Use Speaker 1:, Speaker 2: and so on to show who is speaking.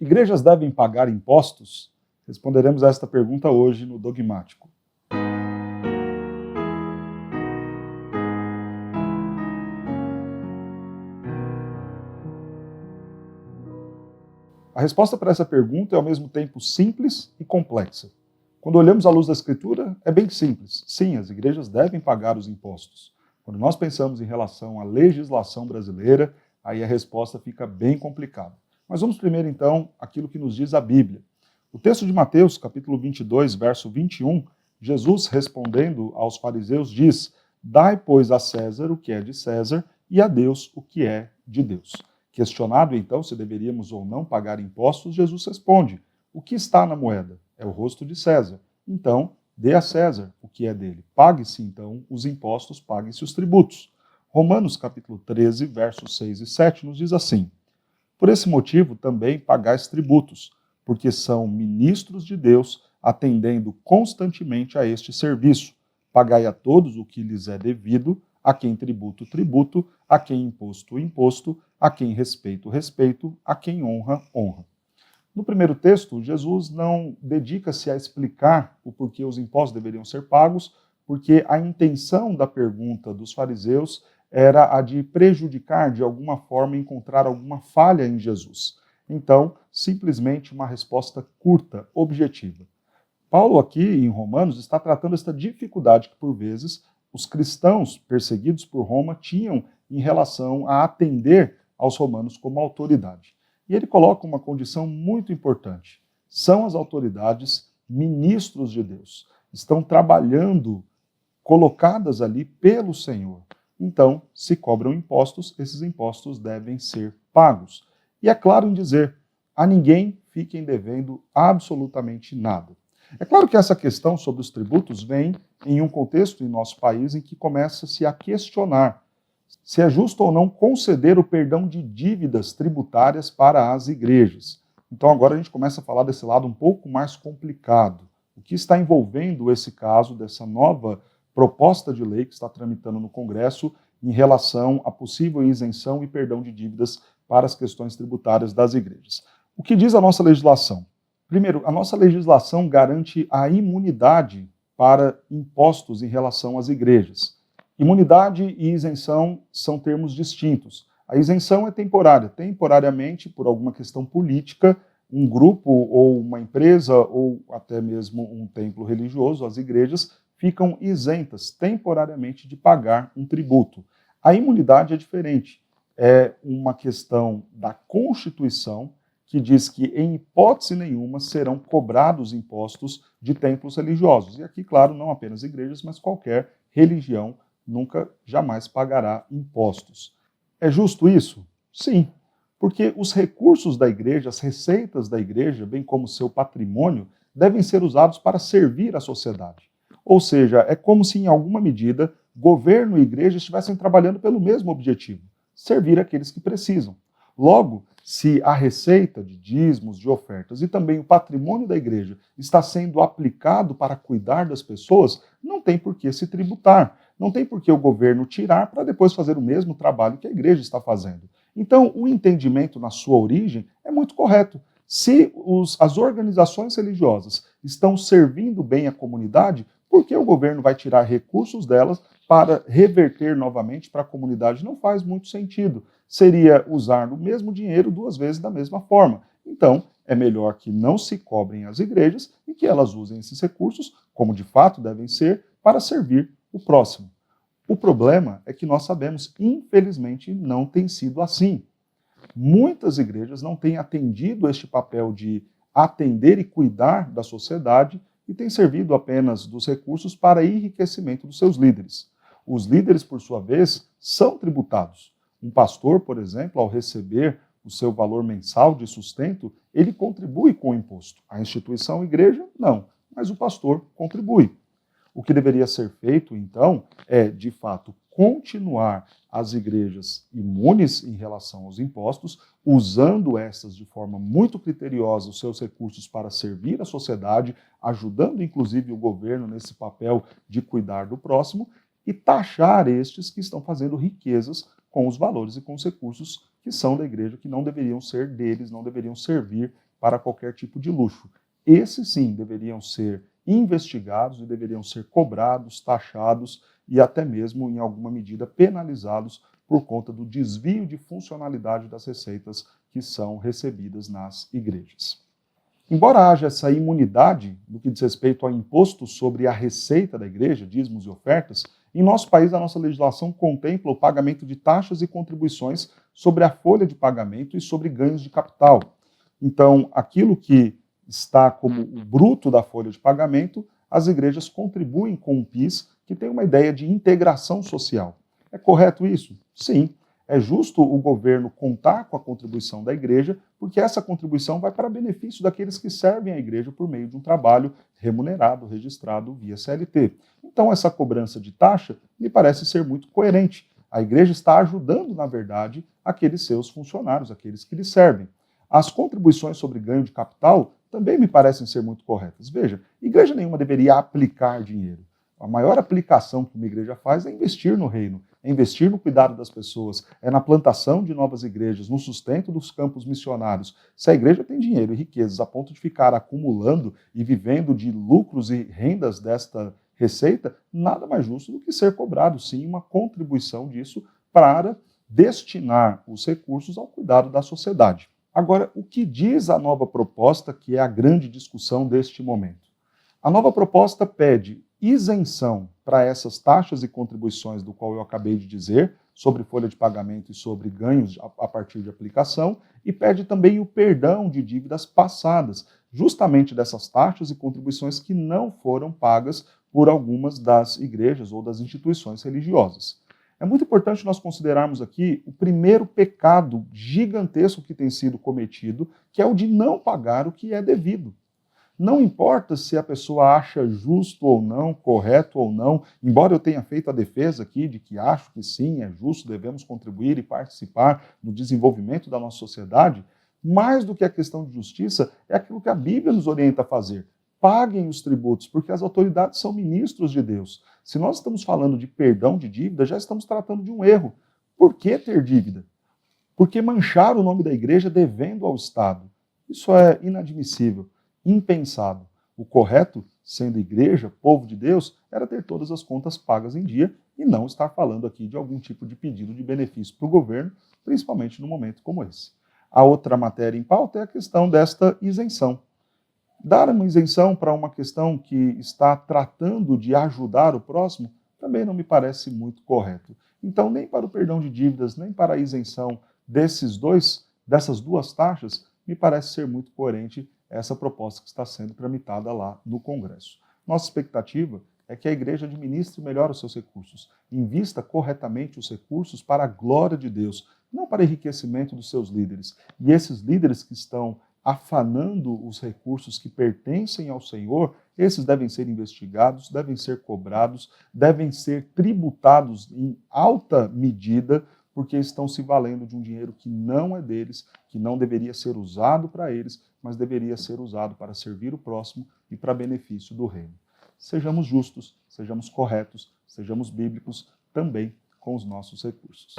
Speaker 1: Igrejas devem pagar impostos? Responderemos a esta pergunta hoje no Dogmático. A resposta para essa pergunta é ao mesmo tempo simples e complexa. Quando olhamos à luz da Escritura, é bem simples. Sim, as igrejas devem pagar os impostos. Quando nós pensamos em relação à legislação brasileira, aí a resposta fica bem complicada. Mas vamos primeiro, então, àquilo que nos diz a Bíblia. O texto de Mateus, capítulo 22, verso 21, Jesus, respondendo aos fariseus, diz: "Dai, pois, a César o que é de César e a Deus o que é de Deus." Questionado, então, se deveríamos ou não pagar impostos, Jesus responde: "O que está na moeda? É o rosto de César. Então, dê a César o que é dele. Pague-se, então, os impostos, paguem-se os tributos." Romanos, capítulo 13, versos 6 e 7, nos diz assim: "Por esse motivo, também pagais tributos, porque são ministros de Deus, atendendo constantemente a este serviço. Pagai a todos o que lhes é devido, a quem tributo, tributo, a quem imposto, imposto, a quem respeito, respeito, a quem honra, honra." No primeiro texto, Jesus não dedica-se a explicar o porquê os impostos deveriam ser pagos, porque a intenção da pergunta dos fariseus era a de prejudicar, de alguma forma, encontrar alguma falha em Jesus. Então, simplesmente uma resposta curta, objetiva. Paulo aqui, em Romanos, está tratando esta dificuldade que, por vezes, os cristãos perseguidos por Roma tinham em relação a atender aos romanos como autoridade. E ele coloca uma condição muito importante. São as autoridades ministros de Deus. Estão trabalhando, colocadas ali pelo Senhor. Então, se cobram impostos, esses impostos devem ser pagos. E é claro em dizer, a ninguém fiquem devendo absolutamente nada. É claro que essa questão sobre os tributos vem em um contexto em nosso país em que começa-se a questionar se é justo ou não conceder o perdão de dívidas tributárias para as igrejas. Então agora a gente começa a falar desse lado um pouco mais complicado. O que está envolvendo esse caso dessa nova proposta de lei que está tramitando no Congresso em relação à possível isenção e perdão de dívidas para as questões tributárias das igrejas. O que diz a nossa legislação? Primeiro, a nossa legislação garante a imunidade para impostos em relação às igrejas. Imunidade e isenção são termos distintos. A isenção é temporária. Temporariamente, por alguma questão política, um grupo ou uma empresa ou até mesmo um templo religioso, as igrejas, ficam isentas temporariamente de pagar um tributo. A imunidade é diferente. É uma questão da Constituição que diz que, em hipótese nenhuma, serão cobrados impostos de templos religiosos. E aqui, claro, não apenas igrejas, mas qualquer religião nunca, jamais pagará impostos. É justo isso? Sim, porque os recursos da igreja, as receitas da igreja, bem como seu patrimônio, devem ser usados para servir a sociedade. Ou seja, é como se, em alguma medida, governo e igreja estivessem trabalhando pelo mesmo objetivo, servir aqueles que precisam. Logo, se a receita de dízimos, de ofertas e também o patrimônio da igreja está sendo aplicado para cuidar das pessoas, não tem por que se tributar. Não tem por que o governo tirar para depois fazer o mesmo trabalho que a igreja está fazendo. Então, o entendimento na sua origem é muito correto. Se as organizações religiosas estão servindo bem a comunidade, por que o governo vai tirar recursos delas para reverter novamente para a comunidade? Não faz muito sentido. Seria usar o mesmo dinheiro duas vezes da mesma forma. Então, é melhor que não se cobrem as igrejas e que elas usem esses recursos, como de fato devem ser, para servir o próximo. O problema é que nós sabemos, infelizmente, não tem sido assim. Muitas igrejas não têm atendido este papel de atender e cuidar da sociedade e têm servido apenas dos recursos para enriquecimento dos seus líderes. Os líderes, por sua vez, são tributados. Um pastor, por exemplo, ao receber o seu valor mensal de sustento, ele contribui com o imposto. A instituição, a igreja, não, mas o pastor contribui. O que deveria ser feito, então, é, de fato, continuar as igrejas imunes em relação aos impostos, usando essas de forma muito criteriosa os seus recursos para servir a sociedade, ajudando inclusive o governo nesse papel de cuidar do próximo, e taxar estes que estão fazendo riquezas com os valores e com os recursos que são da igreja, que não deveriam ser deles, não deveriam servir para qualquer tipo de luxo. Esses sim deveriam ser investigados e deveriam ser cobrados, taxados e até mesmo, em alguma medida, penalizados por conta do desvio de funcionalidade das receitas que são recebidas nas igrejas. Embora haja essa imunidade no que diz respeito ao imposto sobre a receita da igreja, dízimos e ofertas, em nosso país a nossa legislação contempla o pagamento de taxas e contribuições sobre a folha de pagamento e sobre ganhos de capital. Então, aquilo que está como o bruto da folha de pagamento, as igrejas contribuem com o PIS, que tem uma ideia de integração social. É correto isso? Sim. É justo o governo contar com a contribuição da igreja, porque essa contribuição vai para benefício daqueles que servem a igreja por meio de um trabalho remunerado, registrado via CLT. Então, essa cobrança de taxa me parece ser muito coerente. A igreja está ajudando, na verdade, aqueles seus funcionários, aqueles que lhe servem. As contribuições sobre ganho de capital também me parecem ser muito corretas. Veja, igreja nenhuma deveria aplicar dinheiro. A maior aplicação que uma igreja faz é investir no reino, é investir no cuidado das pessoas, é na plantação de novas igrejas, no sustento dos campos missionários. Se a igreja tem dinheiro e riquezas a ponto de ficar acumulando e vivendo de lucros e rendas desta receita, nada mais justo do que ser cobrado, sim, uma contribuição disso para destinar os recursos ao cuidado da sociedade. Agora, o que diz a nova proposta, que é a grande discussão deste momento? A nova proposta pede isenção para essas taxas e contribuições do qual eu acabei de dizer, sobre folha de pagamento e sobre ganhos a partir de aplicação, e pede também o perdão de dívidas passadas, justamente dessas taxas e contribuições que não foram pagas por algumas das igrejas ou das instituições religiosas. É muito importante nós considerarmos aqui o primeiro pecado gigantesco que tem sido cometido, que é o de não pagar o que é devido. Não importa se a pessoa acha justo ou não, correto ou não, embora eu tenha feito a defesa aqui de que acho que sim, é justo, devemos contribuir e participar no desenvolvimento da nossa sociedade, mais do que a questão de justiça, é aquilo que a Bíblia nos orienta a fazer. Paguem os tributos, porque as autoridades são ministros de Deus. Se nós estamos falando de perdão de dívida, já estamos tratando de um erro. Por que ter dívida? Por que manchar o nome da igreja devendo ao Estado? Isso é inadmissível. Impensado. O correto, sendo igreja, povo de Deus, era ter todas as contas pagas em dia e não estar falando aqui de algum tipo de pedido de benefício para o governo, principalmente num momento como esse. A outra matéria em pauta é a questão desta isenção. Dar uma isenção para uma questão que está tratando de ajudar o próximo também não me parece muito correto. Então, nem para o perdão de dívidas, nem para a isenção dessas duas taxas, me parece ser muito coerente essa proposta que está sendo tramitada lá no Congresso. Nossa expectativa é que a igreja administre melhor os seus recursos, invista corretamente os recursos para a glória de Deus, não para enriquecimento dos seus líderes. E esses líderes que estão afanando os recursos que pertencem ao Senhor, esses devem ser investigados, devem ser cobrados, devem ser tributados em alta medida, porque estão se valendo de um dinheiro que não é deles, que não deveria ser usado para eles, mas deveria ser usado para servir o próximo e para benefício do reino. Sejamos justos, sejamos corretos, sejamos bíblicos também com os nossos recursos.